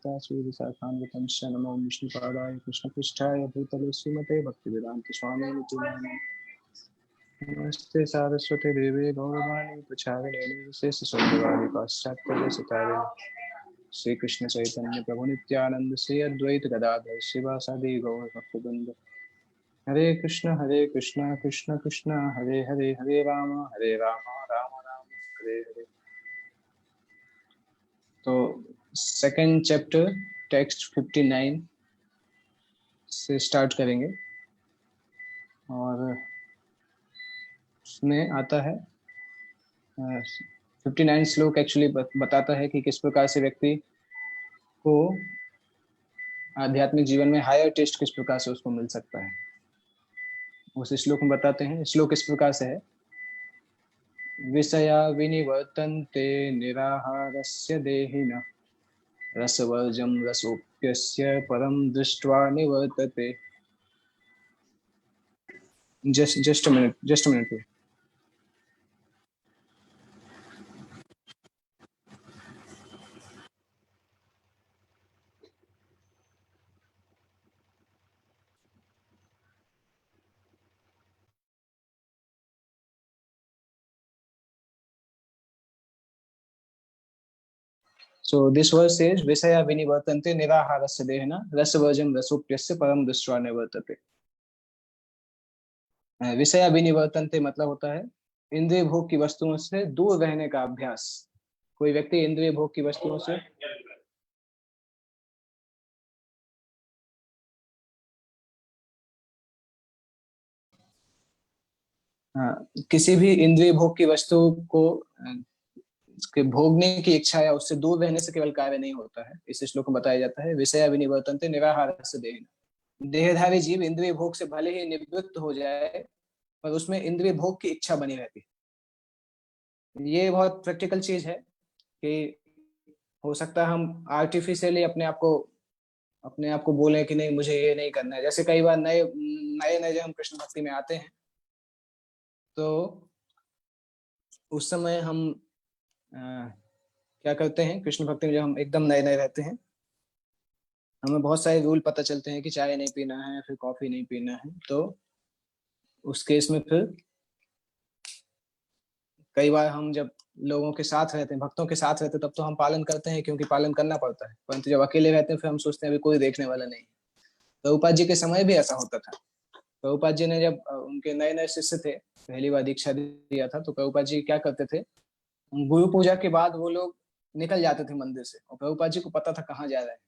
समेता श्रीविशाखान्वितं च नमो विष्णुपादाय कृष्णपृष्ठाय भूतले श्रीमते भक्तिवेदान्त स्वामी नमस्ते सारस्वती देवे गौरवाणी प्रचारिणे विशेष शून्यवादी पाश्चात्य श्री कृष्ण चैतन्य प्रभु नित्यानंद श्री अद्वैत गदाधर शिवासादि गौर भक्तवृंद हरे कृष्ण कृष्ण कृष्ण हरे हरे राम राम राम हरे हरे। तो सेकंड चैप्टर टेक्स्ट 59 से स्टार्ट करेंगे और उसमें आता है 59 श्लोक एक्चुअली बताता है कि किस प्रकार से व्यक्ति को आध्यात्मिक जीवन में हायर टेस्ट किस प्रकार से उसको मिल सकता है। उस श्लोक में बताते हैं। श्लोक इस प्रकार से है, विषया विनिवर्तन्ते निराहारस्य देहिनः रसवर्जं रसोप्यस्य परं दृष्ट्वा निवर्तते। just a minute. So this verse says विषया विनिवर्तन्ते निराहारस्य देहिनः रसवर्जं रसोप्यस्य परं दृष्ट्वा निवर्तते। विषया विनिवर्तन्ते मतलब होता है इंद्रिय भोग की वस्तुओं से दूर रहने का अभ्यास। कोई व्यक्ति इंद्रिय भोग की वस्तुओं से किसी भी इंद्रिय भोग की वस्तु को उसके भोगने की इच्छा या उससे दूर रहने से केवल कार्य नहीं होता है। इस श्लोक में बताया जाता है विषया विनिवर्तन्ते निराहारस्य देहिनः। देहधारी जीव इंद्रिय भोग से भले ही निवृत्त हो जाए पर उसमें इंद्रिय भोग की इच्छा बनी रहती है। ये बहुत प्रैक्टिकल चीज है कि हो सकता है हम आर्टिफिशियली अपने आप को बोले कि नहीं मुझे ये नहीं करना है। जैसे कई बार नए नए जब हम कृष्ण भक्ति में आते हैं तो उस समय हम क्या करते हैं, कृष्ण भक्ति में जब हम एकदम नए रहते हैं हमें बहुत सारे रूल पता चलते हैं कि चाय नहीं पीना है, फिर कॉफी नहीं पीना है। तो उस केस में फिर कई बार हम जब लोगों के साथ रहते हैं, भक्तों के साथ रहते हैं, तब तो हम पालन करते हैं क्योंकि पालन करना पड़ता है। परंतु जब अकेले रहते हैं फिर हम सोचते हैं अभी कोई देखने वाला नहीं। प्रभुपाद जी के समय भी ऐसा होता था। प्रभुपाद जी ने जब उनके नए शिष्य थे, पहली बार दीक्षा दिया था, तो प्रभुपाद जी क्या करते थे, गुरु पूजा के बाद वो लोग निकल जाते थे मंदिर से और प्रभुपाद जी को पता था कहाँ जा रहे हैं।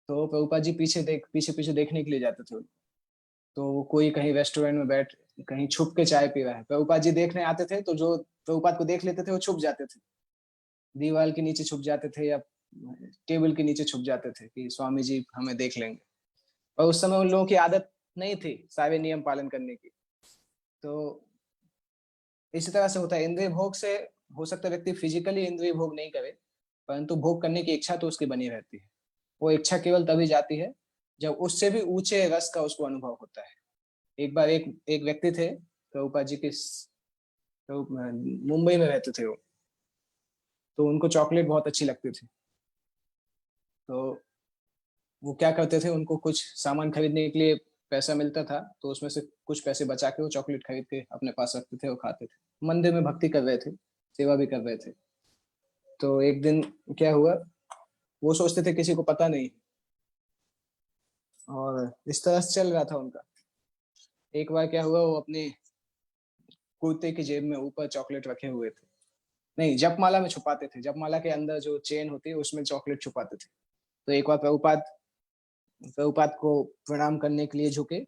तो प्रभुपाद जी पीछे देखने के लिए जाते थे। तो वो कोई कहीं रेस्टोरेंट में बैठ कहीं छुप के चाय पी रहा है, प्रभुपाद जी देखने आते थे तो जो प्रभुपाद को देख लेते थे वो छुप जाते थे, दीवार के नीचे छुप जाते थे या टेबल के नीचे छुप जाते थे कि स्वामी जी हमें देख लेंगे। और उस समय उन लोगों की आदत नहीं थी सारे नियम पालन करने की। तो इसी तरह से होता है, इंद्रिय भोग से हो सकता है व्यक्ति फिजिकली इंद्रिय भोग नहीं करे परंतु भोग करने की इच्छा तो उसकी बनी रहती है। वो इच्छा केवल तभी जाती है जब उससे भी ऊंचे रस का उसको अनुभव होता है। एक बार एक व्यक्ति थे प्रभुपाद जी के, तो मुंबई में रहते थे वो, तो उनको चॉकलेट बहुत अच्छी लगती थी। तो वो क्या करते थे, उनको कुछ सामान खरीदने के लिए पैसा मिलता था तो उसमें से कुछ पैसे बचा के वो चॉकलेट खरीद के अपने पास रखते थे और खाते थे। मंदिर में भक्ति कर रहे थे, सेवा भी कर रहे थे। तो एक दिन क्या हुआ, वो सोचते थे किसी को पता नहीं और इस तरह से चल रहा था उनका। एक बार क्या हुआ, वो अपनी कुर्ते की जेब में ऊपर चॉकलेट रखे हुए थे, नहीं जपमाला में छुपाते थे, जपमाला के अंदर जो चेन होती है उसमें चॉकलेट छुपाते थे। तो एक बार प्रभुपाद को प्रणाम करने के लिए झुके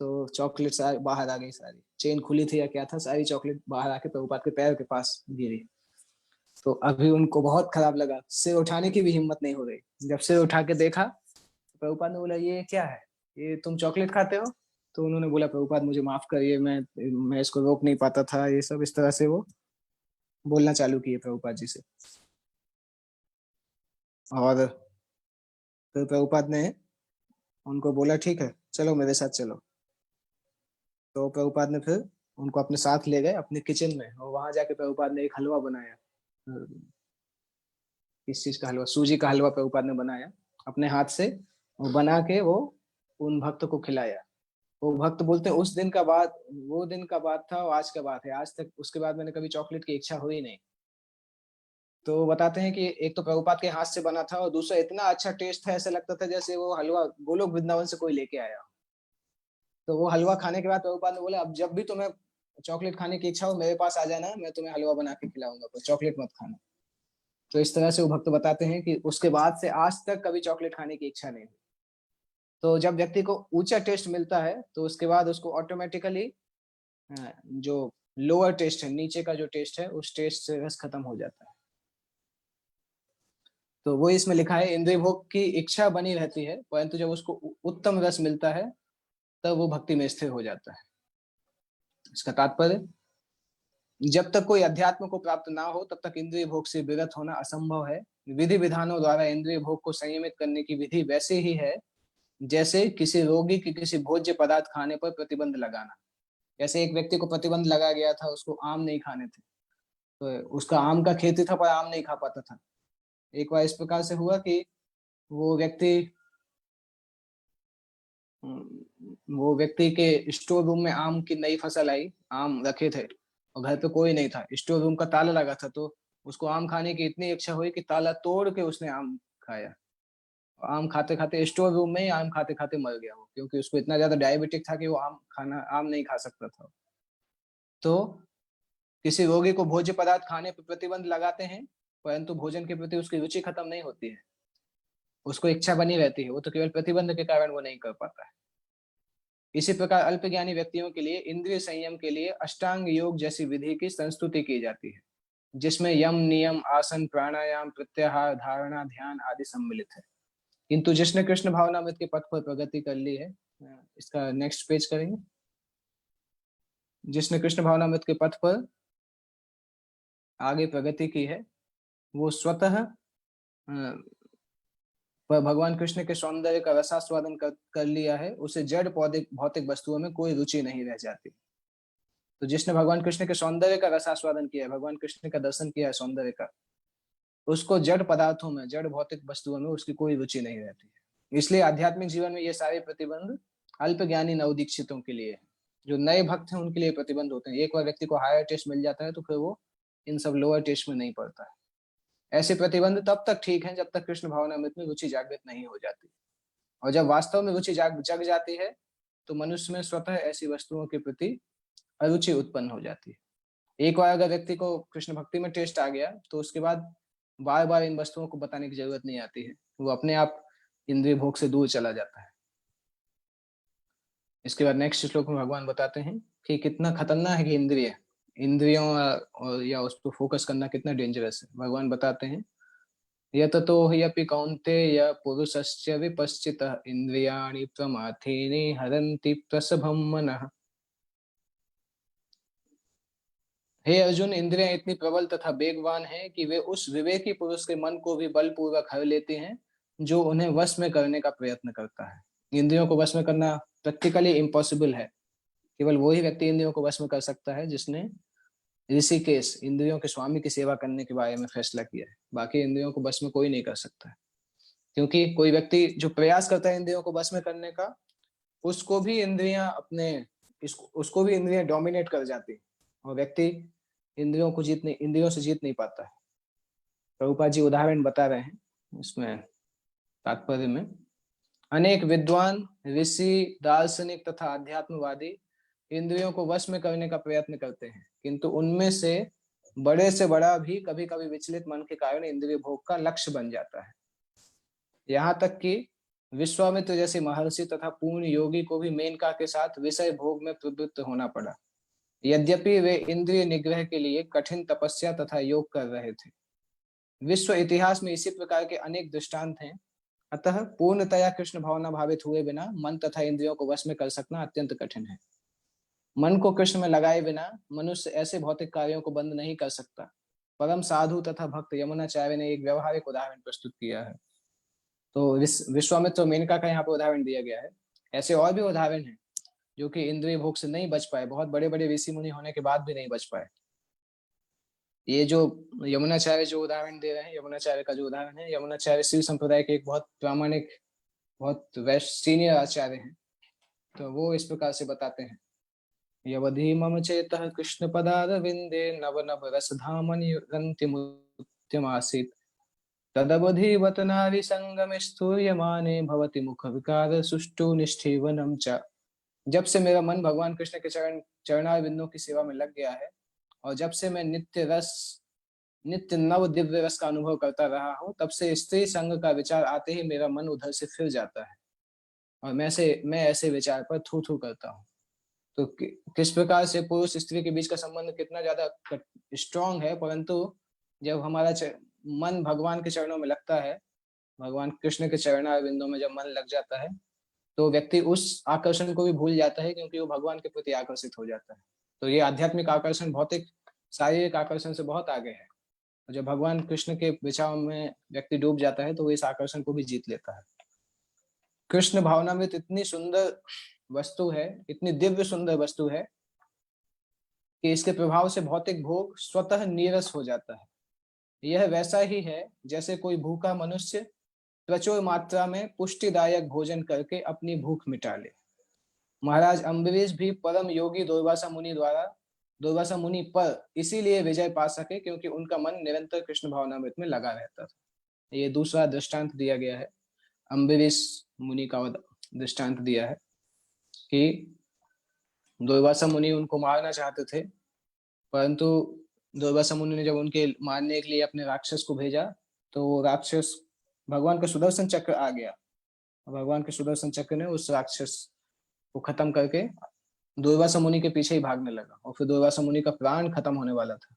तो चॉकलेट सारी बाहर आ गई, सारी चेन खुली थी या क्या था, सारी चॉकलेट बाहर आके प्रभुपाद के पैर के पास गिरी। तो अभी उनको बहुत खराब लगा, सिर उठाने की भी हिम्मत नहीं हो रही। जब सिर उठा के देखा तो प्रभुपाद ने बोला ये क्या है, ये तुम चॉकलेट खाते हो? तो उन्होंने बोला प्रभुपाद मुझे माफ करिए, मैं इसको रोक नहीं पाता था, ये सब इस तरह से वो बोलना चालू किए प्रभुपाद जी से। और फिर प्रभुपाद ने उनको बोला ठीक है चलो मेरे साथ चलो। तो प्रभुपाद ने फिर उनको अपने साथ ले गए अपने किचन में और वहां जाके प्रभुपाद ने एक हलवा बनाया। किस चीज का हलवा, सूजी का हलवा प्रभुपाद ने बनाया अपने हाथ से, वो बना के वो उन भक्त को खिलाया। वो भक्त बोलते हैं उस दिन का बात, वो दिन का बात था, और आज का बात है, आज तक उसके बाद मैंने कभी चॉकलेट की इच्छा हुई नहीं। तो वो बताते हैं कि एक तो प्रभुपाद के हाथ से बना था, और दूसरा इतना अच्छा टेस्ट था, ऐसा लगता था जैसे वो हलवा गोलोक वृंदावन से कोई लेके आया हो। तो वो हलवा खाने के बाद प्रभुपाद ने बोला अब जब भी तुम्हें चॉकलेट खाने की इच्छा हो मेरे पास आ जाना, मैं तुम्हें हलवा बना के खिलाऊंगा, पर चॉकलेट मत खाना। तो इस तरह से वो भक्त बताते हैं कि उसके बाद से आज तक कभी चॉकलेट खाने की इच्छा नहीं हुई। तो जब व्यक्ति को ऊंचा टेस्ट मिलता है तो उसके बाद उसको ऑटोमेटिकली जो लोअर टेस्ट है, नीचे का जो टेस्ट है, उस टेस्ट से रस खत्म हो जाता है। तो वो इसमें लिखा है इंद्रिय भोग की इच्छा बनी रहती है, परंतु जब उसको उत्तम रस मिलता है तब वो भक्ति में स्थिर हो जाता है। इसका तात्पर्य, जब तक कोई अध्यात्म को प्राप्त ना हो तब तक इंद्रिय भोग से विरत होना असंभव है। विधि विधानों द्वारा इंद्रिय भोग को संयमित करने की विधि वैसे ही है जैसे किसी रोगी की किसी भोज्य पदार्थ खाने पर प्रतिबंध लगाना। जैसे एक व्यक्ति को प्रतिबंध लगा गया था, उसको आम नहीं खाने थे, तो उसका आम का खेती था पर आम नहीं खा पाता था। एक बार इस प्रकार से हुआ कि वो व्यक्ति वो व्यक्ति के स्टोर रूम में आम की नई फसल आई, आम रखे थे और घर पे कोई नहीं था, स्टोर रूम का ताला लगा था, तो उसको आम खाने की इतनी इच्छा हुई कि ताला तोड़ के उसने आम खाया। आम खाते खाते स्टोर रूम में ही आम खाते खाते मर गया वो, क्योंकि उसको इतना ज्यादा डायबिटिक था कि वो आम नहीं खा सकता था। तो किसी रोगी को भोज्य पदार्थ खाने पर प्रतिबंध लगाते हैं, परंतु भोजन के प्रति उसकी रुचि खत्म नहीं होती है, उसको इच्छा बनी रहती है, वो तो केवल प्रतिबंध के कारण वो नहीं कर पाता है। इसी प्रकार अल्पज्ञानी व्यक्तियों के लिए इंद्रिय संयम के लिए अष्टांग योग जैसी विधि की संस्तुति की जाती है, जिसमें यम नियम आसन प्राणायाम प्रत्याहार धारणा ध्यान आदि सम्मिलित है। किंतु जिसने कृष्ण भावनामृत के पथ पर प्रगति कर ली है, इसका नेक्स्ट पेज करेंगे। जिसने कृष्ण भावनामृत के पथ पर आगे प्रगति की है वो स्वतः पर भगवान कृष्ण के सौंदर्य का रसास्वादन कर लिया है, उसे जड़ पौधे भौतिक वस्तुओं में कोई रुचि नहीं रह जाती। तो जिसने भगवान कृष्ण के सौंदर्य का रसास्वादन किया है, भगवान कृष्ण का दर्शन किया है सौंदर्य का, उसको जड़ पदार्थों में, जड़ भौतिक वस्तुओं में उसकी कोई रुचि नहीं रहती है। इसलिए आध्यात्मिक जीवन में ये सारे प्रतिबंध अल्प ज्ञानी नवदीक्षितों के लिए है। जो नए भक्त हैं उनके लिए प्रतिबंध होते हैं। एक बार व्यक्ति को हायर टेस्ट मिल जाता है तो फिर वो इन सब लोअर टेस्ट में नहीं पड़ता है। ऐसे प्रतिबंध तब तक ठीक है जब तक कृष्ण भावनामृत में रुचि जागृत नहीं हो जाती, और जब वास्तव में रुचि जग जाती है तो मनुष्य में स्वतः ऐसी वस्तुओं के प्रति अरुचि उत्पन्न हो जाती है। एक बार अगर व्यक्ति को कृष्ण भक्ति में टेस्ट आ गया तो उसके बाद बार बार इन वस्तुओं को बताने की जरूरत नहीं आती है, वो अपने आप इंद्रिय भोग से दूर चला जाता है। इसके बाद नेक्स्ट श्लोक में भगवान बताते हैं कि कितना खतरनाक है कि इंद्रियों और या उस पर फोकस करना कितना डेंजरस है। भगवान बताते हैं यत तो ह्यपि कौन्तेय पुरुषस्य विपश्चितः इंद्रियाणि प्रमाथेने हरन्ति प्रसभं मनः। हे अर्जुन, इंद्रियां इतनी प्रबल तथा वेगवान हैं कि वे उस विवेकी पुरुष के मन को भी बलपूर्वक हर लेती हैं जो उन्हें वश में करने का प्रयत्न करता है। इंद्रियों को वश में करना प्रैक्टिकली इम्पॉसिबल है। केवल वही व्यक्ति इंद्रियों को वश में कर सकता है जिसने ऋषिकेश इंद्रियों के स्वामी की सेवा करने के बारे में फैसला किया है। बाकी इंद्रियों को वश में कोई नहीं कर सकता है, क्योंकि कोई व्यक्ति जो प्रयास करता है इंद्रियों को वश में करने का, उसको भी इंद्रियां उसको भी इंद्रियां डोमिनेट कर जाती है, और व्यक्ति इंद्रियों से जीत नहीं पाता है। प्रभुपाद जी उदाहरण बता रहे हैं इसमें तात्पर्य में। अनेक विद्वान ऋषि दार्शनिक तथा अध्यात्मवादी इंद्रियों को वश में करने का प्रयत्न करते हैं, किंतु उनमें से बड़ा भी कभी कभी विचलित मन के कारण इंद्रिय भोग का लक्ष्य बन जाता है। यहाँ तक कि विश्वामित्र जैसे महर्षि तथा पूर्ण योगी को भी मेनका के साथ विषय भोग में प्रवृत्त होना पड़ा, यद्यपि वे इंद्रिय निग्रह के लिए कठिन तपस्या तथा योग कर रहे थे। विश्व इतिहास में इसी प्रकार के अनेक दृष्टांत हैं। अतः पूर्णतया कृष्ण भावना भावित हुए बिना मन तथा इंद्रियों को वश में कर सकना अत्यंत कठिन है। मन को कृष्ण में लगाए बिना मनुष्य ऐसे भौतिक कार्यों को बंद नहीं कर सकता। परम साधु तथा भक्त यमुनाचार्य ने एक व्यवहारिक उदाहरण प्रस्तुत किया है। तो विश्वामित्र और मेनका का यहाँ पे उदाहरण दिया गया है। ऐसे और भी उदाहरण हैं जो कि इंद्रिय भोग से नहीं बच पाए, बहुत बड़े बड़े ऋषि मुनि होने के बाद भी नहीं बच पाए। ये जो यमुनाचार्य जो उदाहरण दे रहे हैं, यमुनाचार्य का जो उदाहरण है, यमुनाचार्य शिव संप्रदाय के एक बहुत प्रामाणिक, बहुत वैश्य सीनियर आचार्य हैं। तो वो इस प्रकार से बताते हैं, यवधि मम चेतः कृष्ण पदारविंदे नव नव रस धामनिरन्तिमुद्यमासीत् तदवधीवत नारी संगम स्तूयमाने भवति मुख विकार सुष्टु निष्ठीवनम च। जब से मेरा मन भगवान कृष्ण के चरणार बिंदुओं की सेवा में लग गया है, और जब से मैं नित्य नव दिव्य रस का अनुभव करता रहा हूँ, तब से स्त्री संग का विचार आते ही मेरा मन उधर से फिर जाता है, और मैं ऐसे विचार पर थू थू करता हूँ। तो किस प्रकार से पुरुष स्त्री के बीच का संबंध कितना ज्यादा स्ट्रांग है, परंतु जब हमारा मन भगवान के चरणों में लगता है, भगवान कृष्ण के चरणार बिंदुओं में जब मन लग जाता है, तो व्यक्ति उस आकर्षण को भी भूल जाता है, क्योंकि वो भगवान के प्रति आकर्षित हो जाता है। तो ये आध्यात्मिक आकर्षण भौतिक शारीरिक आकर्षण से बहुत आगे है। जब भगवान कृष्ण के विचारों में व्यक्ति डूब जाता है, तो वो इस आकर्षण को भी जीत लेता है। कृष्ण भावनामृत इतनी सुंदर वस्तु है, इतनी दिव्य सुंदर वस्तु है, कि इसके प्रभाव से भौतिक भोग स्वतः नीरस हो जाता है। यह वैसा ही है जैसे कोई भूखा मनुष्य प्रचुर मात्रा में पुष्टिदायक भोजन करके अपनी भूख मिटा ले। महाराज अम्बरीश भी परम योगी दुर्वासा मुनि पर इसीलिए विजय पा सके, क्योंकि उनका मन निरंतर कृष्ण भावनामृत में लगा रहता था। ये दूसरा दृष्टांत दिया गया है, अम्बरीश मुनि का दृष्टांत दिया है कि दुर्वासा मुनि उनको मारना चाहते थे, परंतु दुर्वासा मुनि ने जब उनके मारने के लिए अपने राक्षस को भेजा, तो वो राक्षस, भगवान का सुदर्शन चक्र आ गया, भगवान के सुदर्शन चक्र ने उस राक्षस को खत्म करके दुर्वासा मुनि के पीछे ही भागने लगा, और फिर दुर्वासा मुनि का प्राण खत्म होने वाला था।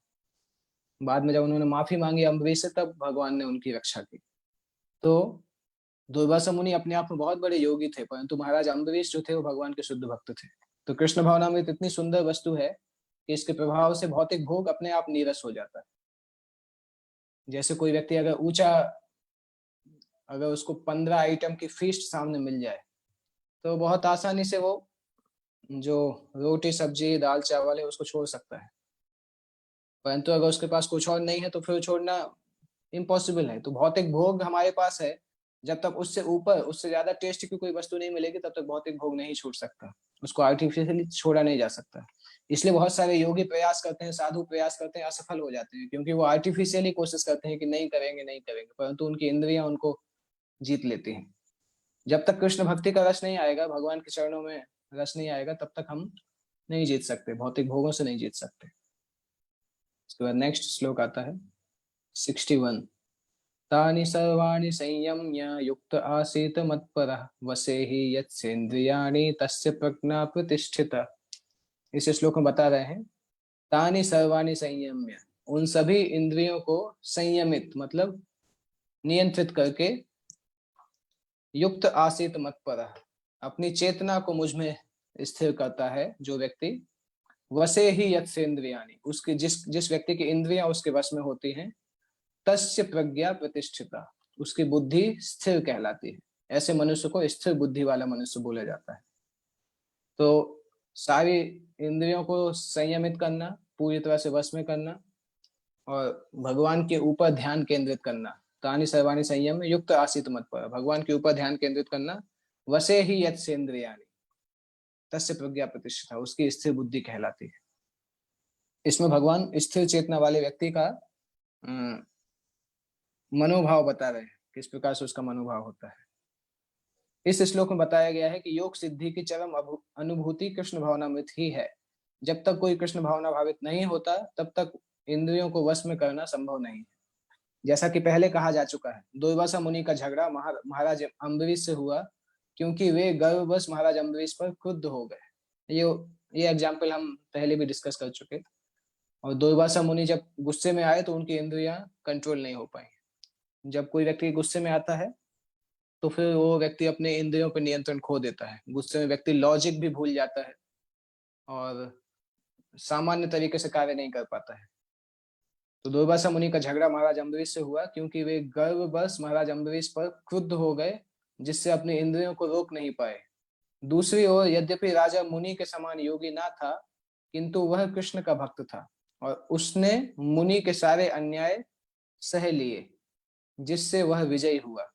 बाद में जब उन्होंने माफी मांगी अम्बरीश से, तब भगवान ने उनकी रक्षा की। तो दुर्वासा मुनि अपने आप में बहुत बड़े योगी थे, परंतु महाराज अम्बरीश जो थे वो भगवान के शुद्ध भक्त थे। तो कृष्ण भावनामृत इतनी सुंदर वस्तु है कि इसके प्रभाव से भौतिक भोग अपने आप नीरस हो जाता है। जैसे कोई व्यक्ति अगर उसको 15 आइटम की फीस्ट सामने मिल जाए, तो बहुत आसानी से वो जो रोटी सब्जी दाल चावल है उसको छोड़ सकता है। परंतु अगर उसके पास कुछ और नहीं है, तो फिर छोड़ना इम्पॉसिबल है। तो भौतिक भोग हमारे पास है, जब तक उससे ऊपर उससे ज्यादा टेस्ट की कोई वस्तु नहीं मिलेगी, तब तक भौतिक भोग नहीं छूट सकता, उसको आर्टिफिशियली छोड़ा नहीं जा सकता। इसलिए बहुत सारे योगी प्रयास करते हैं, साधु प्रयास करते हैं, असफल हो जाते हैं, क्योंकि वो आर्टिफिशियली कोशिश करते हैं कि नहीं करेंगे नहीं करेंगे, परंतु उनकी इंद्रियां उनको जीत लेती हैं। जब तक कृष्ण भक्ति का रस नहीं आएगा, भगवान के चरणों में रस नहीं आएगा, तब तक हम नहीं जीत सकते, भौतिक भोगों से नहीं जीत सकते। उसके बाद नेक्स्ट श्लोक आता है 61। तानि सर्वाणि संयम्य युक्त आसीत मत्परः वसे ही यत्सेन्द्रियाणि तस्य प्रज्ञा प्रतिष्ठिता। इस श्लोक में बता रहे हैं, तानि सर्वाणि संयम्य, उन सभी इंद्रियों को संयमित मतलब नियंत्रित करके, युक्त आसीत मत्परः, अपनी चेतना को मुझ में स्थिर करता है जो व्यक्ति, वसे ही यत्सेन्द्रियाणि, उसके जिस व्यक्ति की इंद्रियां उसके वश में होती हैं, तस्य प्रज्ञा प्रतिष्ठिता, उसकी बुद्धि स्थिर कहलाती है। ऐसे मनुष्य को स्थिर बुद्धि वाला मनुष्य बोला जाता है। तो सारी इंद्रियों को संयमित करना, पूरी तरह से वश में करना, और भगवान के ऊपर ध्यान केंद्रित करना। तानि सर्वाणि संयम में युक्त आसित मत पर, भगवान के ऊपर ध्यान केंद्रित करना। वसे ही यत्सेन्द्रियाणि तस्य प्रज्ञा प्रतिष्ठिता, उसकी स्थिर बुद्धि कहलाती है। इसमें भगवान स्थिर चेतना वाले व्यक्ति का मनोभाव बता रहे हैं, किस प्रकार से उसका मनोभाव होता है। इस श्लोक में बताया गया है कि योग सिद्धि की चरम अनुभूति कृष्ण भावनामृत ही है। जब तक कोई कृष्ण भावना भावित नहीं होता, तब तक इंद्रियों को वश में करना संभव नहीं है। जैसा कि पहले कहा जा चुका है, दुर्वासा मुनि का झगड़ा महाराज अम्बरीश से हुआ, क्योंकि वे गर्ववश महाराज अम्बरीश पर क्रुद्ध हो गए। ये एग्जाम्पल हम पहले भी डिस्कस कर चुके। और दुर्वासा मुनि जब गुस्से में आए, तो उनकी इंद्रियां कंट्रोल नहीं हो पाई। जब कोई व्यक्ति गुस्से में आता है, तो फिर वो व्यक्ति अपने इंद्रियों पर नियंत्रण खो देता है। गुस्से में व्यक्ति लॉजिक भी भूल जाता है, और सामान्य तरीके से कार्य नहीं कर पाता है। तो दुर्वासा मुनि का झगड़ा महाराज अम्बरीश से हुआ, क्योंकि वे गर्ववश महाराज अम्बरीश पर क्रुद्ध हो गए, जिससे अपने इंद्रियों को रोक नहीं पाए। दूसरी ओर यद्यपि राजा मुनि के समान योगी ना था, किंतु वह कृष्ण का भक्त था, और उसने मुनि के सारे अन्याय सह लिए, जिससे वह विजयी हुआ।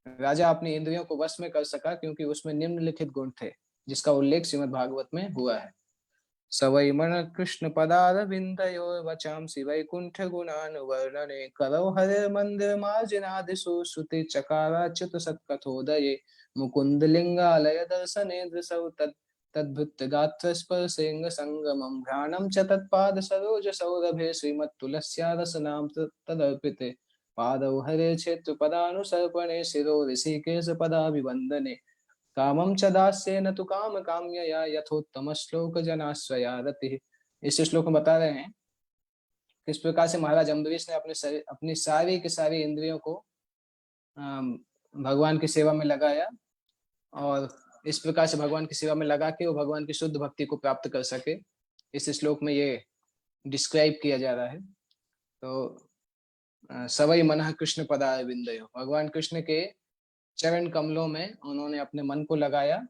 राजा अपनी इंद्रियों को वश में कर सका क्योंकि उसमें निम्नलिखित गुण थे, जिसका उल्लेख श्रीमद् भागवत में हुआ है। सवै मन कृष्ण पदारविंदयो वचांसि वैकुंठ गुणानुवर्णने करौ हरे मंदिर मार्जनादिषु श्रुति चकाराच्युत सत्कथोदये मुकुंद लिंगालय दर्शने दृशौ तत् तद्भृत गात्र स्पर्शेंग संगमं घ्राणं च तत्पाद सरोज सौरभे श्रीमत्तुलस्या रसनाम तदर्पिते पादौ हरे क्षेत्र पदानुसर्पणे शिरो ऋषिकेश पदाभिवंदने कामं च दास्येन तु काम काम्यया यथोत्तम श्लोक जनाश्रया रति। इस श्लोक में बता रहे हैं किस प्रकार से महाराज अम्बरीश ने अपनी सारी की सारी इंद्रियों को भगवान की सेवा में लगाया, और इस प्रकार से भगवान की सेवा में लगा के वो भगवान की शुद्ध भक्ति को प्राप्त कर सके। इस श्लोक में ये डिस्क्राइब किया जा रहा है। तो सवै मनः कृष्ण पदारविंदयो, भगवान कृष्ण के चरण कमलों में उन्होंने अपने मन को लगाया।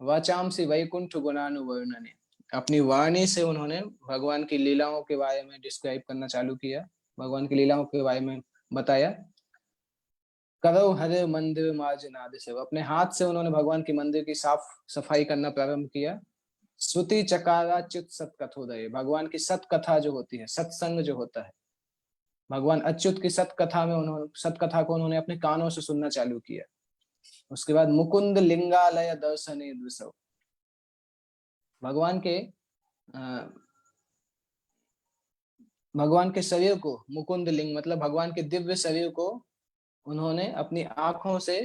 वाचांसी वैकुंठ गुणानुवर्णने, अपनी वाणी से उन्होंने भगवान की लीलाओं के बारे में डिस्क्राइब करना चालू किया, भगवान की लीलाओं के बारे में बताया। करौ हरे मंदिर मार्जनाद से, अपने हाथ से उन्होंने भगवान की मंदिर की साफ सफाई करना प्रारंभ किया। श्रुति चकारा चित सत्कथोदय, भगवान की सत्कथा जो होती है, सत्संग जो होता है, भगवान अच्युत की सत्कथा में उन्होंने सत्कथा को उन्होंने अपने कानों से सुनना चालू किया। उसके बाद मुकुंद लिंगालय दर्शने द्विसौ, भगवान के भगवान के शरीर को, मुकुंद लिंग मतलब भगवान के दिव्य शरीर को उन्होंने अपनी आंखों से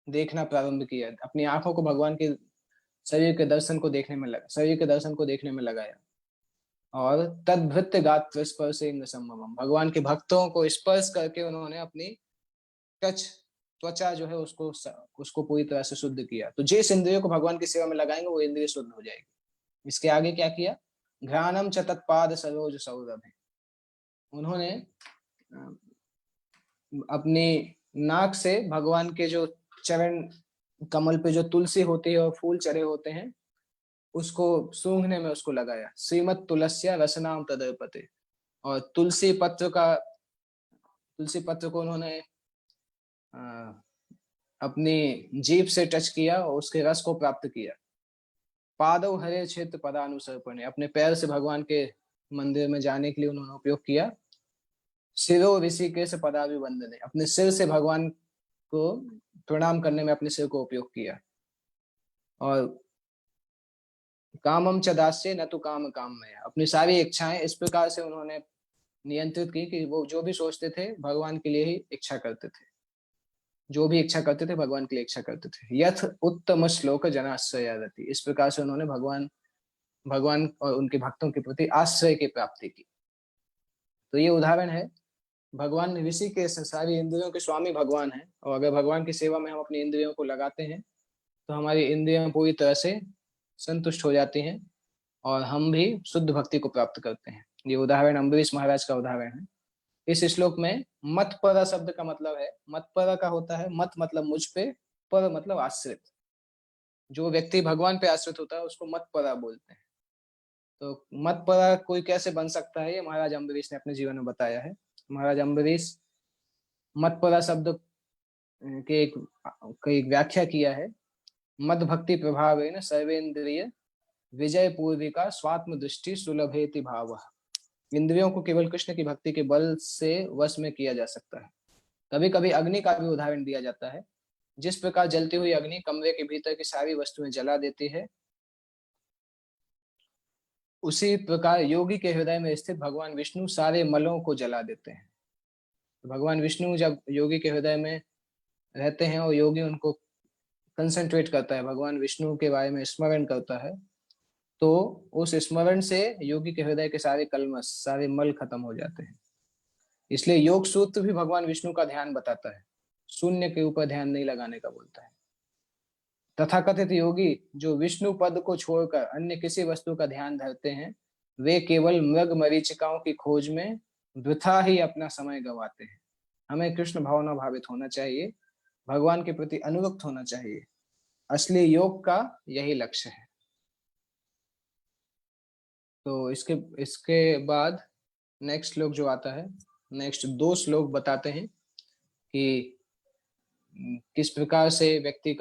देखना प्रारंभ किया, अपनी आंखों को भगवान के शरीर के दर्शन को देखने में लगा, शरीर के दर्शन को देखने में लगाया। और तद्भृत्य गात्र स्पर्शेंग संभवम, भगवान के भक्तों को स्पर्श करके उन्होंने अपनी टच त्वचा जो है उसको पूरी तरह से शुद्ध किया। तो जिस इंद्रियों को भगवान की सेवा में लगाएंगे वो इंद्रिय शुद्ध हो जाएगी। इसके आगे क्या किया? घ्राणम च तत्पाद सरोज सौरभ, उन्होंने अपनी नाक से भगवान के जो चरण कमल पे जो तुलसी होती है और फूल चढ़े होते हैं उसको सूंघने में उसको लगाया। श्रीमत तुलस्या रसनाम तदर्पते, और तुलसी पत्र को उन्होंने अपनी जीभ से टच किया और उसके रस को प्राप्त किया। पादव हरे क्षेत्र पदानुसर्पणे, अपने पैर से भगवान के मंदिर में जाने के लिए उन्होंने उपयोग किया। सिरो ऋषिकेश पदाभिवंदने, अपने सिर से भगवान को प्रणाम करने में अपने सिर को उपयोग किया। और कामम च दास्य न तो काम काम में, अपनी सारी इच्छाएं इस प्रकार से उन्होंने नियंत्रित की कि वो जो भी सोचते थे भगवान के लिए ही इच्छा करते थे, जो भी इच्छा करते थे भगवान के लिए इच्छा करते थे। यथ उत्तम श्लोक जनाश्रया रति, इस प्रकार से उन्होंने भगवान और उनके भक्तों के प्रति आश्रय की प्राप्ति की। तो ये उदाहरण है, भगवान ऋषि के सारी इंद्रियों के स्वामी भगवान है, और अगर भगवान की सेवा में हम अपनी इंद्रियों को लगाते हैं तो हमारी इंद्रियां पूरी तरह से संतुष्ट हो जाती हैं और हम भी शुद्ध भक्ति को प्राप्त करते हैं। ये उदाहरण अम्बरीश महाराज का उदाहरण है। इस श्लोक में मत पर शब्द का मतलब है, मत पर का होता है मत मतलब मुझ पे, पर मतलब आश्रित। जो व्यक्ति भगवान पे आश्रित होता है उसको मत परा बोलते हैं। तो मत परा कोई कैसे बन सकता है, ये महाराज अम्बरीश ने अपने जीवन में बताया है। महाराज अम्बरीश मत परा शब्द के एक व्याख्या किया है। मद भक्ति प्रभावेन सर्वेंद्रिय विजय पूर्विका स्वात्म दृष्टि सुलभेति भाव, इंद्रियों को केवल कृष्ण की भक्ति के बल से वश में किया जा सकता है। कभी कभी अग्नि का भी उदाहरण दिया जाता है। जिस प्रकार जलती हुई अग्नि कमरे के भीतर की सारी वस्तुएं जला देती है, उसी प्रकार योगी के हृदय में स्थित भगवान विष्णु सारे मलों को जला देते हैं। भगवान विष्णु जब योगी के हृदय में रहते हैं और योगी उनको कंसंट्रेट करता है, भगवान विष्णु के बारे में स्मरण करता है, तो उस स्मरण से योगी के हृदय के सारे कलमश, सारे मल खत्म हो जाते हैं। इसलिए योग सूत्र भी भगवान विष्णु का ध्यान बताता है, शून्य के ऊपर ध्यान नहीं लगाने का बोलता है। तथाकथित योगी जो विष्णु पद को छोड़कर अन्य किसी वस्तु का ध्यान धरते हैं, वे केवल मृग मरीचिकाओं की खोज में वृथा ही अपना समय गंवाते हैं। हमें कृष्ण भावना भावित होना चाहिए, भगवान के प्रति अनुरक्त होना चाहिए। असली योग का यही लक्ष्य है। तो इसके बाद नेक्स्ट श्लोक जो आता है, नेक्स्ट 2 श्लोक बताते हैं कि किस प्रकार से व्यक्ति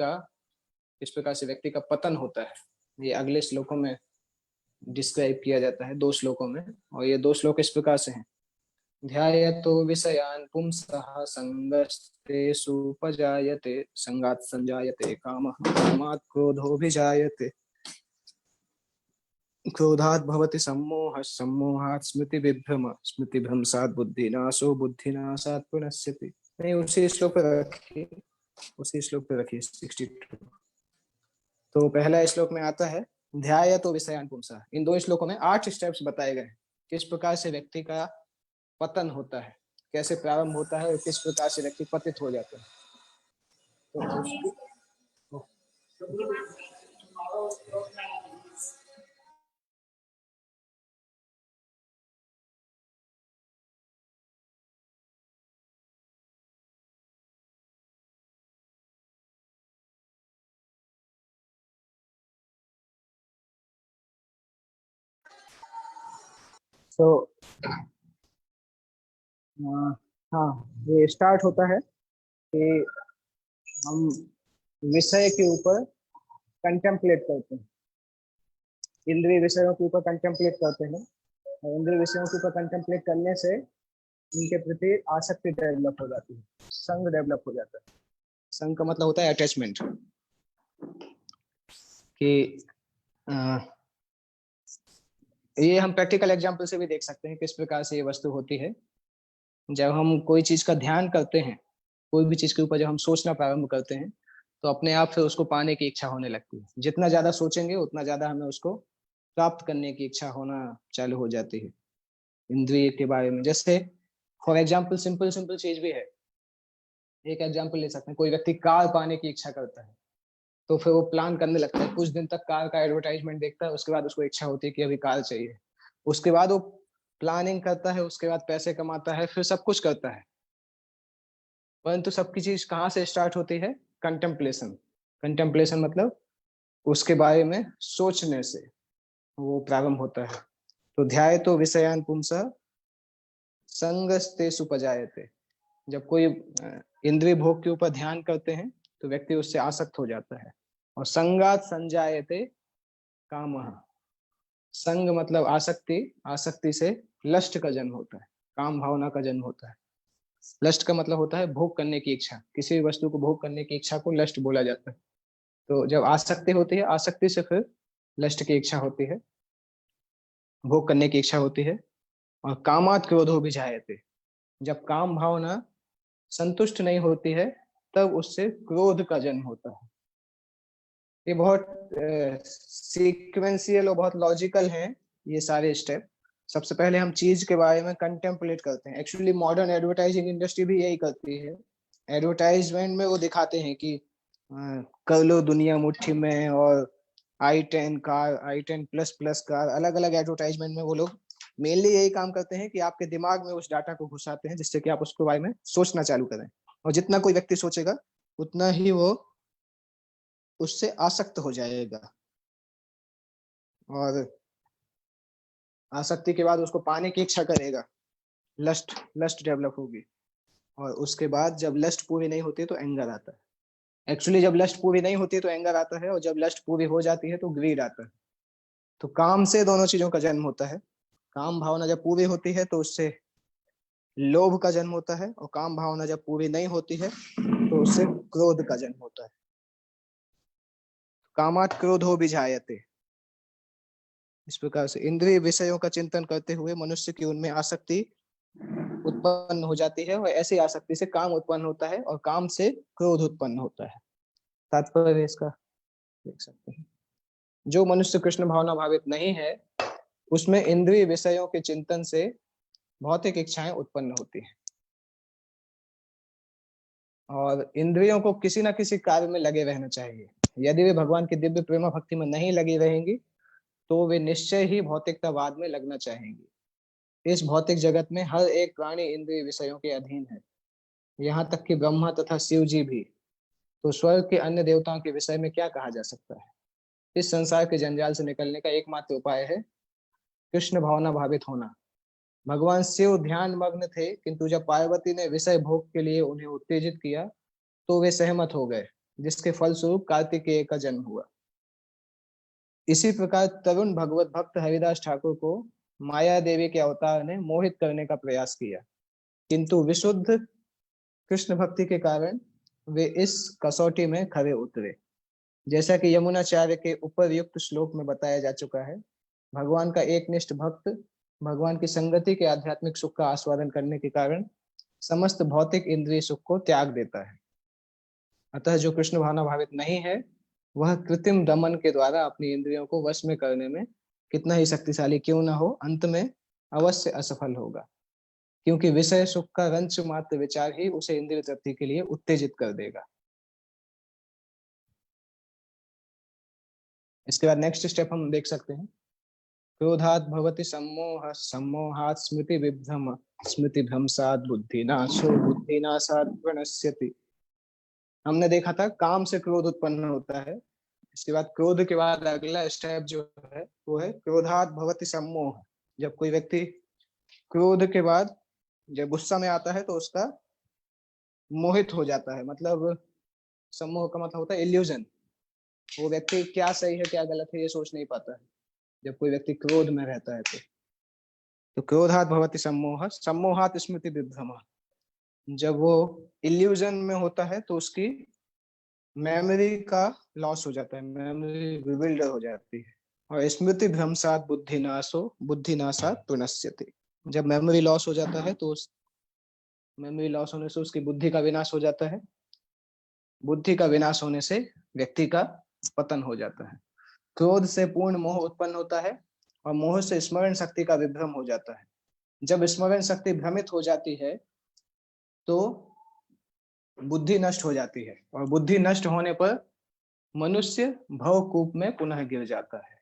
का पतन होता है। ये अगले श्लोकों में डिस्क्राइब किया जाता है, 2 श्लोकों में। और ये 2 श्लोक इस प्रकार से हैं। ध्यायतो विषयान् पुंसः संगस्तेषुपजायते संगात् संजायते कामः कामात् क्रोधोऽभिजायते क्रोधात् भवति सम्मोहः सम्मोहात् स्मृतिविभ्रमः स्मृतिभ्रंशात् बुद्धिनाशो बुद्धिनाशात् प्रणश्यति। नहीं, उसी श्लोक पे रखिए 62। तो पहला श्लोक में आता है ध्यायतो विषयान् पुंसः। इन 2 श्लोकों में 8 स्टेप्स बताए गए हैं, किस प्रकार से व्यक्ति का पतन होता है, कैसे प्रारंभ होता है और किस प्रकार से व्यक्ति पतित हो जाता है। तो हाँ, ये स्टार्ट होता है कि हम विषय के ऊपर कंटेम्पलेट करते हैं, इंद्रिय विषयों के ऊपर कंटेम्पलेट करते हैं। और इंद्रिय विषयों के ऊपर कंटेम्पलेट करने से इनके प्रति आसक्ति डेवलप हो जाती है, संग डेवलप हो जाता है। संग का मतलब होता है अटैचमेंट, कि ये हम प्रैक्टिकल एग्जांपल से भी देख सकते हैं किस प्रकार से ये वस्तु होती है। जब हम कोई चीज का ध्यान करते हैं, कोई भी चीज के ऊपर जब हम सोचना प्रारंभ करते हैं, तो अपने आप फिर उसको पाने की इच्छा होने लगती है। जितना ज्यादा सोचेंगे उतना ज्यादा हमें उसको प्राप्त करने की इच्छा होना चालू हो जाती है इंद्रिय के बारे में। जैसे फॉर एग्जाम्पल सिंपल चीज भी है, एक एग्जाम्पल ले सकते हैं। कोई व्यक्ति कार पाने की इच्छा करता है, तो फिर वो प्लान करने लगता है, कुछ दिन तक कार का एडवर्टाइजमेंट देखता है, उसके बाद उसको इच्छा होती है कि अभी कार चाहिए। उसके बाद वो प्लानिंग करता है, उसके बाद पैसे कमाता है, फिर सब कुछ करता है। परंतु सबकी चीज कहाँ से स्टार्ट होती है? कंटेम्पलेशन मतलब उसके बारे में सोचने से वो प्रारंभ होता है। तो ध्याय तो विषयान पुंसः संगस्ते सुपजायते। जब कोई इंद्रिय भोग के ऊपर ध्यान करते हैं तो व्यक्ति उससे आसक्त हो जाता है। और संगात संजायते कामः। संग मतलब आसक्ति, आसक्ति से लस्ट का जन्म होता है, काम भावना का जन्म होता है। लस्ट का मतलब होता है भोग करने की इच्छा, किसी भी वस्तु को भोग करने की इच्छा को लस्ट बोला जाता है। तो जब आसक्ति होती है, आसक्ति से फिर लस्ट की इच्छा होती है, भोग करने की इच्छा होती है। और कामात क्रोधो भिजायते। जब काम भावना संतुष्ट नहीं होती है तब उससे क्रोध का जन्म होता है। ये बहुत सीक्वेंशियल और बहुत लॉजिकल है ये सारे स्टेप। सबसे पहले हम चीज के बारे में कंटेम्पलेट करते हैं। एक्चुअली मॉडर्न एडवर्टाइजिंग इंडस्ट्री भी यही करती है। एडवर्टाइजमेंट में वो दिखाते हैं कि कर लो दुनिया मुट्ठी में, और i10 car, i10 plus plus car, अलग अलग एडवर्टाइजमेंट में वो लोग मेनली यही काम करते हैं कि आपके दिमाग में उस डाटा को घुसाते हैं जिससे कि आप उसके बारे में सोचना चालू करें। और जितना कोई व्यक्ति सोचेगा उतना ही वो उससे आसक्त हो जाएगा, और आसक्ति के बाद उसको पाने की इच्छा करेगा, लस्ट डेवलप होगी। और उसके बाद जब लस्ट पूरी नहीं होती तो एंगर आता है। एक्चुअली जब लस्ट पूरी नहीं होती तो एंगर आता है, और जब लस्ट पूरी हो जाती है तो ग्रीड आता है। तो काम से दोनों चीजों का जन्म होता है। काम भावना जब पूरी होती है तो उससे लोभ का जन्म होता है, और काम भावना जब पूरी नहीं होती है तो उससे क्रोध का जन्म होता है। कामात क्रोधो विजायते। इस प्रकार से इंद्रिय विषयों का चिंतन करते हुए मनुष्य की उनमें आसक्ति उत्पन्न हो जाती है, और ऐसी आसक्ति से काम उत्पन्न होता है, और काम से क्रोध उत्पन्न होता है। तात्पर्य इसका देख सकते हैं। जो मनुष्य कृष्ण भावना भावित नहीं है उसमें इंद्रिय विषयों के चिंतन से भौतिक इच्छाएं उत्पन्न होती हैं, और इंद्रियों को किसी न किसी कार्य में लगे रहना चाहिए। यदि वे भगवान की दिव्य प्रेमा भक्ति में नहीं लगी रहेंगी तो वे निश्चय ही भौतिकतावाद में लगना चाहेंगी। इस भौतिक जगत में हर एक प्राणी इंद्रिय विषयों के अधीन है, यहाँ तक कि ब्रह्मा तथा शिव जी भी। तो स्वर्ग के अन्य देवताओं के विषय में क्या कहा जा सकता है? इस संसार के जंजाल से निकलने का एकमात्र उपाय है कृष्ण भावना भावित होना। भगवान शिव ध्यान मग्न थे, किंतु जब पार्वती ने विषय भोग के लिए उन्हें उत्तेजित किया तो वे सहमत हो गए, जिसके फलस्वरूप कार्तिकेय का जन्म हुआ। इसी प्रकार तरुण भगवत भक्त हरिदास ठाकुर को माया देवी के अवतार ने मोहित करने का प्रयास किया, किंतु विशुद्ध कृष्ण भक्ति के कारण वे इस कसौटी में खरे उतरे। जैसा कि यमुनाचार्य के उपरयुक्त श्लोक में बताया जा चुका है, भगवान का एकनिष्ठ भक्त भगवान की संगति के आध्यात्मिक सुख का आस्वादन करने के कारण समस्त भौतिक इंद्रिय सुख को त्याग देता है। अतः जो कृष्ण भावना भावित नहीं है, वह कृत्रिम दमन के द्वारा अपनी इंद्रियों को वश में करने में कितना ही शक्तिशाली क्यों न हो, अंत में अवश्य असफल होगा, क्योंकि विषय सुख का रंच मात्र विचार ही उसे इंद्रिय तृप्ति के लिए उत्तेजित कर देगा। इसके बाद नेक्स्ट स्टेप हम देख सकते हैं, क्रोधात् भवति सम्मोह, सम्मोहात् स्मृति विभ्रम, स्मृति भ्रंशात् बुद्धिनाशो, बुद्धिनाशात् प्रणश्यति। हमने देखा था काम से क्रोध उत्पन्न होता है। इसके बाद क्रोध के बाद अगला स्टेप जो है वो है क्रोधात् भवति सम्मोह। जब कोई व्यक्ति क्रोध के बाद जब गुस्सा में आता है तो उसका मोहित हो जाता है, मतलब सम्मोह का मतलब होता है इल्यूजन। वो व्यक्ति क्या सही है क्या गलत है ये सोच नहीं पाता है जब कोई व्यक्ति क्रोध में रहता है। तो क्रोधात् भवति सम्मोह, सम्मोहात् स्मृति विभ्रम। जब वो इल्यूजन में होता है तो उसकी मेमोरी का लॉस हो जाता है, मेमोरी विविल्डर हो जाती है। और स्मृति भ्रंशात् बुद्धिनाशो, बुद्धिनाशात् पुनश्यति। जब मेमोरी लॉस हो जाता है तो उस मेमोरी लॉस होने से उसकी बुद्धि का विनाश हो जाता है। बुद्धि का विनाश होने से व्यक्ति का पतन हो जाता है। क्रोध से पूर्ण मोह उत्पन्न होता है और मोह से स्मरण शक्ति का विभ्रम हो जाता है। जब स्मरण शक्ति भ्रमित हो जाती है तो बुद्धि नष्ट हो जाती है, और बुद्धि नष्ट होने पर मनुष्य भवकूप में पुनः गिर जाता है।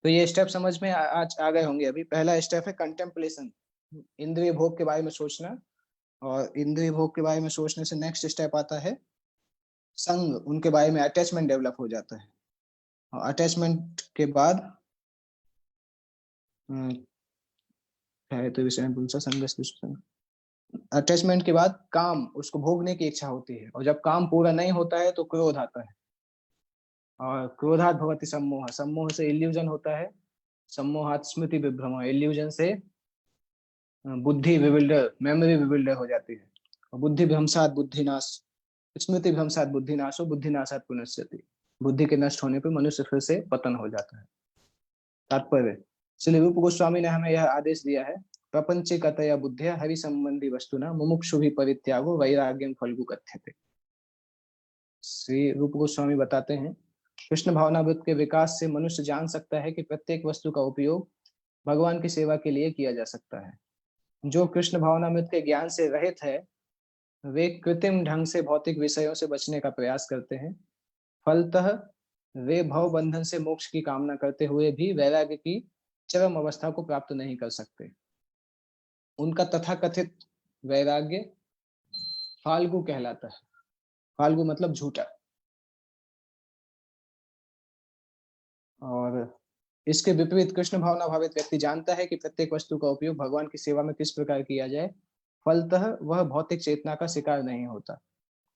तो ये स्टेप समझ में आज आ गए होंगे। अभी पहला स्टेप है कंटेम्पलेशन, इंद्रिय भोग के बारे में सोचना, और इंद्रिय भोग के बारे में सोचने से नेक्स्ट स्टेप आता है संग, उनके बारे में अटैचमेंट डेवलप हो जाता है। और अटैचमेंट के बाद है तो विषय संग, अटैचमेंट के बाद काम, उसको भोगने की इच्छा होती है, और जब काम पूरा नहीं होता है तो क्रोध आता है। और क्रोधात् भवति सम्मोह, सम्मोह से इल्यूजन होता है, सम्मोहात् स्मृति विभ्रम, इल्यूजन से बुद्धि विविल्डर, मेमोरी विविल्डर हो जाती है। और बुद्धि भ्रंशात् बुद्धिनाश, स्मृति भ्रंशात् बुद्धिनाशो, बुद्धिनाशात् पुनश्यति। बुद्धि के नष्ट होने पर मनुष्य फिर से पतन हो जाता है। तात्पर्य, श्री रूप गोस्वामी ने हमें यह आदेश दिया है, प्रपंचिकतया बुद्धिया हरि संबंधी वस्तुना मुमुक्षु भी परित्यागो वैराग्यम फल्गु कथ्यते। श्री रूप गोस्वामी बताते हैं, कृष्ण भावनावृत्त के विकास से मनुष्य जान सकता है कि प्रत्येक वस्तु का उपयोग भगवान की सेवा के लिए किया जा सकता है। जो कृष्ण भावनामृत के ज्ञान से रहित है वे कृत्रिम ढंग से भौतिक विषयों से बचने का प्रयास करते हैं। फलतः वे भव बंधन से मोक्ष की कामना करते हुए भी वैराग्य की चरम अवस्था को प्राप्त नहीं कर सकते। उनका तथाकथित वैराग्य फाल्गु कहलाता है। फाल्गु मतलब झूठा। और इसके विपरीत कृष्ण भावना भावित व्यक्ति जानता है कि प्रत्येक वस्तु का उपयोग भगवान की सेवा में किस प्रकार किया जाए, फलतः वह भौतिक चेतना का शिकार नहीं होता।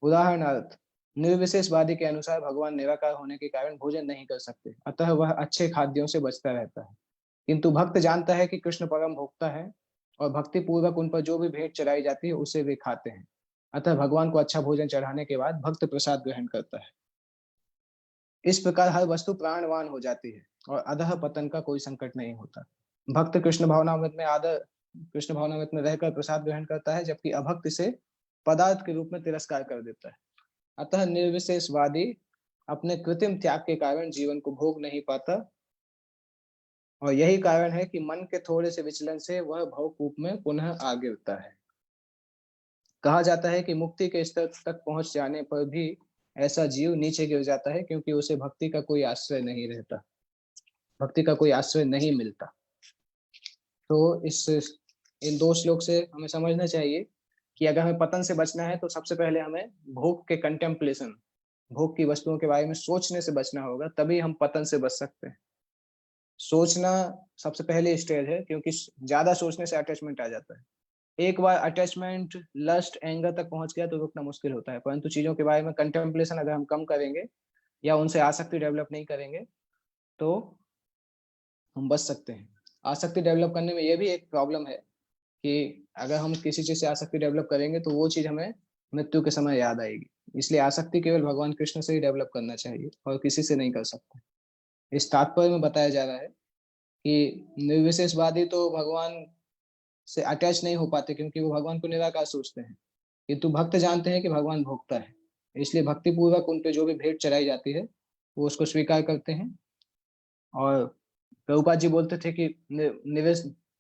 उदाहरणार्थ, निर्विशेषवादी के अनुसार भगवान निराकार होने के कारण भोजन नहीं कर सकते, अतः वह अच्छे खाद्यों से बचता रहता है। किंतु भक्त जानता है कि कृष्ण परम भोक्ता है और भक्ति पूर्वक उन पर जो भी भेंट चढ़ाई जाती है उसे वे खाते हैं, अतः भगवान को अच्छा भोजन चढ़ाने के बाद भक्त प्रसाद ग्रहण करता है। इस प्रकार हर वस्तु प्राणवान हो जाती है और अधः पतन का कोई संकट नहीं होता। भक्त कृष्ण भावनामृत में रहकर प्रसाद ग्रहण करता है, जबकि अभक्त इसे पदार्थ के रूप में तिरस्कार कर देता है। अतः निर्विशेषवादी अपने कृत्रिम त्याग के कारण जीवन को भोग नहीं पाता, और यही कारण है कि मन के थोड़े से विचलन से वह भवकूप में पुनः आ गिरता है। कहा जाता है कि मुक्ति के स्तर तक पहुंच जाने पर भी ऐसा जीव नीचे गिर जाता है, क्योंकि उसे भक्ति का कोई आश्रय नहीं रहता, भक्ति का कोई आश्रय नहीं मिलता। तो इन दो श्लोक से हमें समझना चाहिए कि अगर हमें पतन से बचना है तो सबसे पहले हमें भोग के कंटेम्पलेशन, भोग की वस्तुओं के बारे में सोचने से बचना होगा, तभी हम पतन से बच सकते हैं। सोचना सबसे पहले स्टेज है, क्योंकि ज्यादा सोचने से अटैचमेंट आ जाता है। एक बार अटैचमेंट लस्ट एंगर तक पहुंच गया तो रुकना मुश्किल होता है। परंतु चीजों के बारे में कंटेम्पलेशन अगर हम कम करेंगे या उनसे आसक्ति डेवलप नहीं करेंगे तो हम बच सकते हैं। आसक्ति डेवलप करने में ये भी एक प्रॉब्लम है कि अगर हम किसी चीज से आसक्ति डेवलप करेंगे तो वो चीज हमें मृत्यु के समय याद आएगी। इसलिए आसक्ति केवल भगवान कृष्ण से ही डेवलप करना चाहिए और किसी से नहीं कर सकते। इस तात्पर्य में बताया जा रहा है कि निर्विशेषवादी तो भगवान से अटैच नहीं हो पाते क्योंकि वो भगवान को निराकार सोचते हैं, किंतु भक्त जानते हैं कि भगवान भोक्ता है। इसलिए भक्ति पूर्वक उन पे जो भी भेंट चढ़ाई जाती है वो उसको स्वीकार करते हैं। और प्रभुपाद जी बोलते थे कि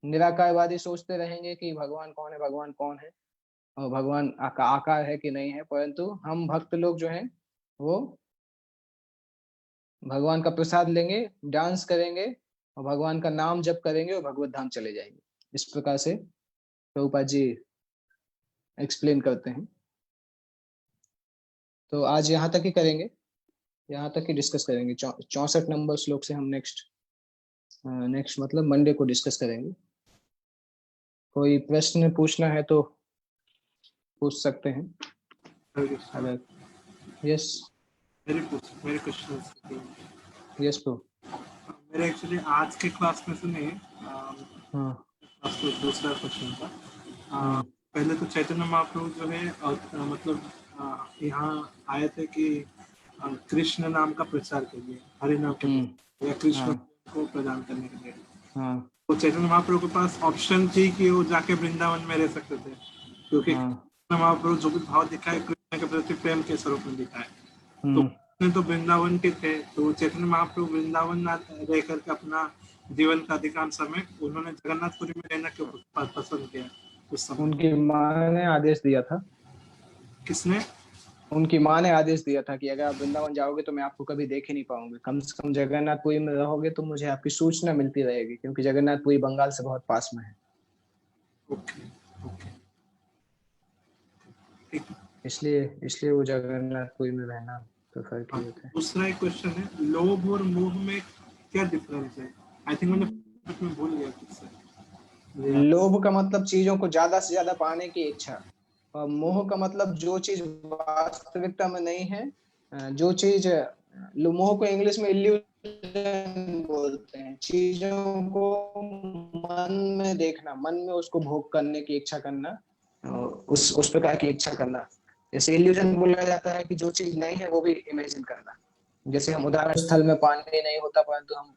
निराकारवादी सोचते रहेंगे कि भगवान कौन है, भगवान कौन है, और भगवान आकार है कि नहीं है, परंतु हम भक्त लोग जो हैं वो भगवान का प्रसाद लेंगे, डांस करेंगे और भगवान का नाम जप करेंगे और भगवत धाम चले जाएंगे। इस प्रकार से प्रभुपाद जी एक्सप्लेन करते हैं। तो आज यहाँ तक ही करेंगे, यहाँ तक ही डिस्कस करेंगे। 64 नंबर श्लोक से हम नेक्स्ट मतलब मंडे को डिस्कस करेंगे। कोई प्रश्न पूछना है तो पूछ सकते हैं। अगर यस मेरे क्वेश्चन यस तो मेरे एक्चुअली आज के क्लास में से नहीं, हाँ तो दूसरा क्वेश्चन था। पहले तो चैतन्य महाप्रभु जो है मतलब यहाँ आए थे कि कृष्ण नाम का प्रचार करिए, हरि नाम के या कृष्ण को प्रदान करने के लिए। तो चैतन्य महाप्रभु के पास ऑप्शन थी कि वो जाके वृंदावन में रह सकते थे, क्योंकि चैतन्य महाप्रभु जो भी भाव दिखाए कृष्ण के प्रति प्रेम के स्वरूप में दिखाए। तो वृंदावन के थे, तो चैतन्य महाप्रभु वृंदावन रह करके अपना जीवन का अधिकांश समय उन्होंने जगन्नाथपुरी में रहना क्यों पसंद किया उस समय? उनकी माँ ने आदेश दिया था। किसने? उनकी माँ ने आदेश दिया था कि अगर आप वृंदावन जाओगे तो मैं आपको कभी देख ही नहीं पाऊंगी, कम से कम जगन्नाथपुरी में रहोगे तो मुझे आपकी सूचना मिलती रहेगी, क्योंकि जगन्नाथपुरी बंगाल से बहुत पास में है। इसलिए वो जगन्नाथपुरी में रहना प्रेफर किए थे। दूसरा एक क्वेश्चन है, लोभ और मोह में क्या डिफरेंस है? आई थिंक मैंने भूल गया किससे। लोभ का मतलब चीजों को ज्यादा से ज्यादा पाने की इच्छा, और मोह का मतलब जो चीज वास्तविकता में नहीं है, जो चीज, मोह को इंग्लिश में इल्यूजन बोलते हैं। चीजों को मन में देखना, मन में उसको भोग करने की इच्छा करना, उस प्रकार की इच्छा करना। जैसे इल्यूजन बोला जाता है कि जो चीज नहीं है वो भी इमेजिन करना। जैसे हम उदाहरण स्थल में पानी नहीं होता परंतु हम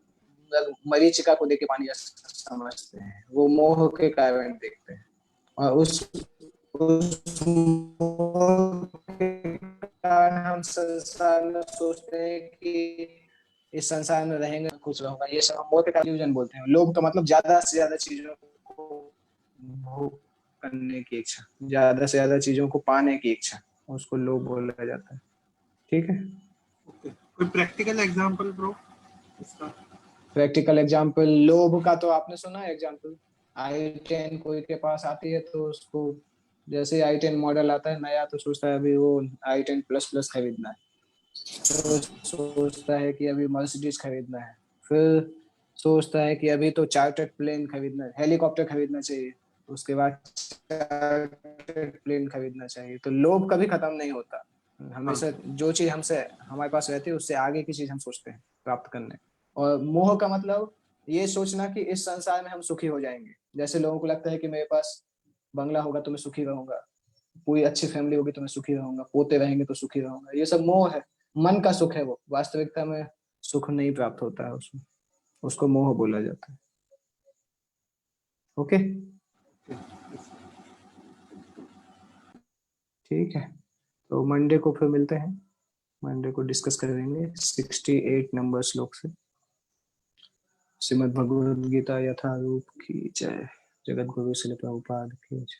मरीचिका को देख के पानी समझते हैं, वो मोह के कारण देखते हैं। और उस कारण हम संसार में सोचते हैं कि इस संसार में रहेंगे खुश रहूंगा। ये सब मोह के कारण बोलते हैं। लोभ का मतलब ज्यादा से ज्यादा चीजों को भोग करने की इच्छा, ज्यादा से ज्यादा चीजों को पाने की इच्छा, उसको लोभ बोला जाता है। ठीक है, कोई प्रैक्टिकल एग्जांपल ब्रो इसका? प्रैक्टिकल एग्जांपल लोभ का तो आपने सुना है एग्जांपल। i10 कोई के पास आती है तो उसको, जैसे i10 मॉडल आता है नया तो सोचता है अभी वो i10 प्लस प्लस खरीदना है, तो सोचता है कि अभी मर्सिडीज खरीदना है, फिर सोचता है कि अभी तो चार्टर्ड प्लेन खरीदना है, हेलीकॉप्टर खरीदना चाहिए, उसके बाद चार्टर्ड प्लेन खरीदना चाहिए। तो लोभ कभी खत्म नहीं होता, हमेशा जो चीज हमसे हमारे पास रहती है उससे आगे की चीज हम सोचते हैं प्राप्त करने। और मोह का मतलब ये सोचना कि इस संसार में हम सुखी हो जाएंगे। जैसे लोगों को लगता है कि मेरे पास बंगला होगा तो मैं सुखी रहूंगा, पूरी अच्छी फैमिली होगी तो मैं सुखी रहूंगा, पोते रहेंगे तो सुखी रहूंगा। ये सब मोह है, मन का सुख है, वो वास्तविकता में सुख नहीं प्राप्त होता है उसमें, उसको मोह बोला जाता है। ओके, ठीक है, तो मंडे को फिर मिलते हैं। मंडे को डिस्कस करेंगे 68 नंबर श्लोक से। श्रीमद् भगवद गीता यथारूप की जय। जगत गुरु श्रील प्रभुपाद की जय।